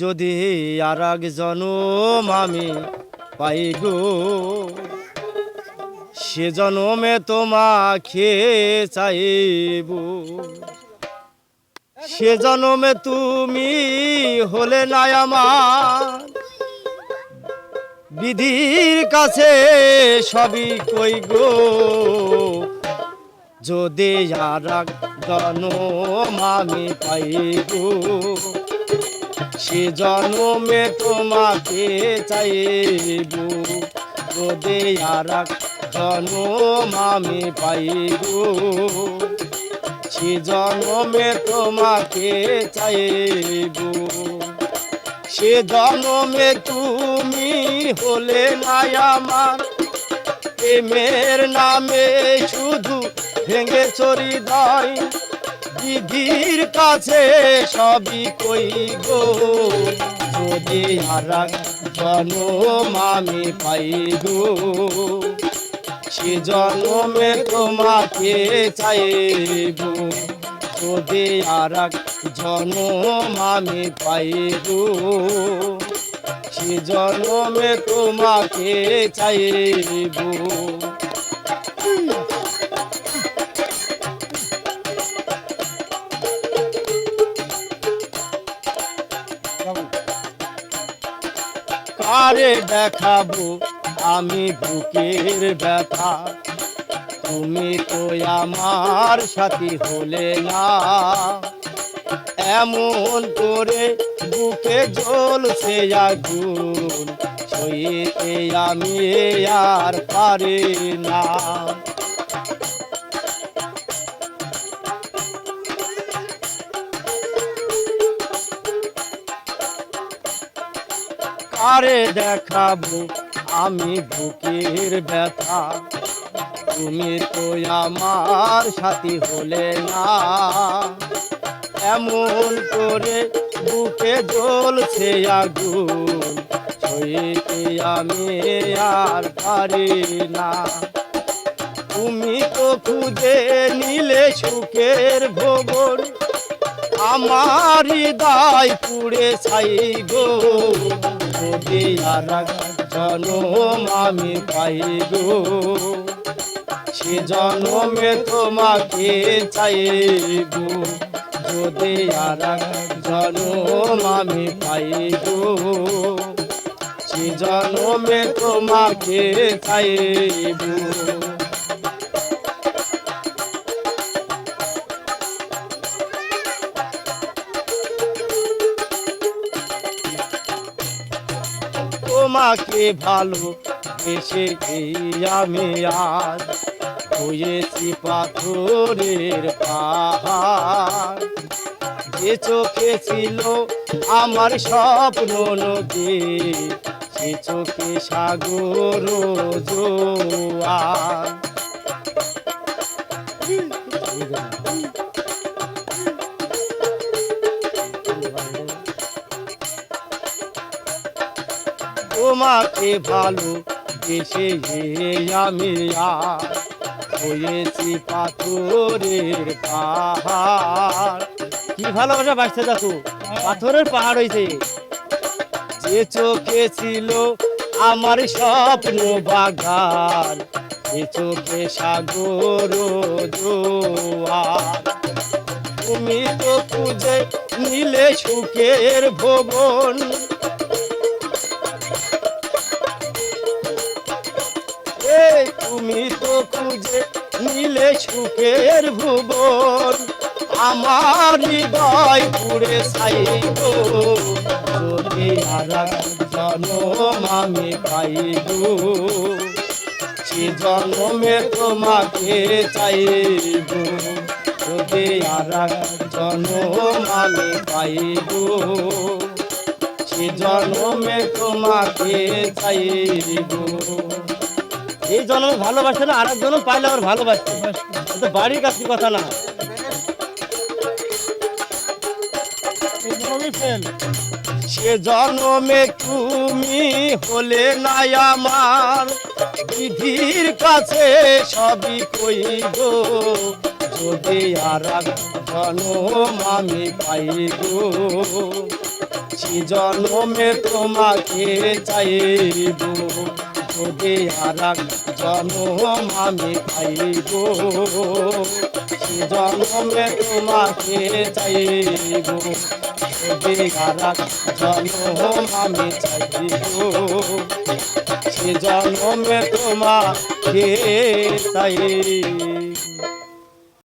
যদি আর এক জনম আমি পাই গো, সে জনমে তোমাকে চাইব। সে জনমে তুমি হলে না আমার, বিধির কাছে সবই কই গো। যদি আর এক জনম আমি পাই গো, সে জনমে তোমাকে চাইব। যদি আর এক জনম আমি পাই গো, সে জনমে তোমাকে চাইব। সে জনমে তুমি হলে না আমার, প্রেমের নামে শুধু ভেঙে চরি দায়। বিধির কাছে সবই কই গো, যদি আর এক জনম আমি পাই গো, সে জনমে তোমাকে চাইব। যদি আর এক জনম আমি পাই গো, সে জনমে তোমাকে চাইব। কারে দেখাবো আমি বুকের ব্যথা, তুমি তো আমার সাথী হলে না। এমন করে বুকে জ্বলছে আগুন, সইতে আমি আর পারি না। কারে দেখাবো আমি বুকের ব্যথা, তুমি তো আমার সাথী হলে না। এমন করে বুকে জ্বলছে আগুন, সইতে আমি আর পারি না। তুমি তো খুঁজে নিলে সুখের ভোগন, আমার হৃদয় পুড়ে ছাই গো। যদি আর এক জনম আমি পাই গো, সে জনমে তোমাকে চাইব। যদি আর এক জনম আমি পাই গো, সে জনমে তোমাকে চাইব। তোমাকে ভালো বেসে আমি আজ হয়েছি পাথরের পাহাড়। যে চোখে ছিল আমার স্বপ্ন নদী, সে চোখে সাগর জোয়ার। তোমাকে ভালো বেসে আমি আর হয়েছি পাথরের পাহাড়। কি ভালোবাসা বাঁচতে দেখো, পাথরের পাহাড় হয়েছে। যে চোখে ছিল আমার স্বপ্ন বাগান, সে চোখে সাগর জোয়ার। তুমি তো খুঁজে নিলে সুখের ভুবন, তুমি তো খুঁজে নিলে সুখের ভুবন, আমার হৃদয় পুড়ে ছাই গো। যদি আর এক জনম আমি পাই গো, সে জনমে তোমাকে চাইব। যদি আর এক জনম আমি পাই গো, সে জনমে তোমাকে চাইব। এই জন্ম ভালোবাসে না, আর এক জন্ম পাইলে আমার ভালোবাসতে, বাড়ির কাছে কথা না। সে জন্মে তুমি হলে না আমার, বিধির কাছে সবই কই গো। যদি আর এক জনম আমি পাইব সে জনমে তোমাকে চাইব যদি আর এক জনম আমি পাইব সে জনমে তোমাকে চাইব যদি আর এক জনম আমি চাইব সে জনমে তোমাকে চাইব